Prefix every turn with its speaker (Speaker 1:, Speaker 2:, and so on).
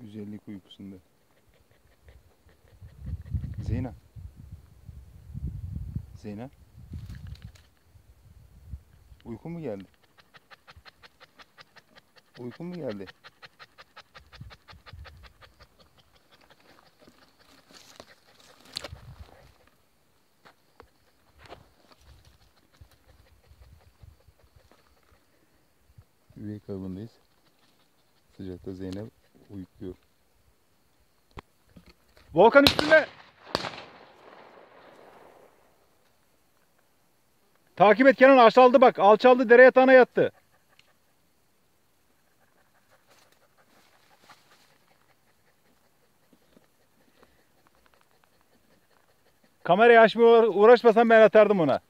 Speaker 1: Güzellik uykusunda. Zeyna. Zeyna. Uyku mu geldi? Uyku mu geldi? Üvey kabındayız. Sıcakta Zeynep uyuyor.
Speaker 2: Volkan üstünde. Takip et Kenan, alçaldı bak. Alçaldı, dere yatağına yattı. Kamerayı açmaya uğraşmasam ben atardım ona.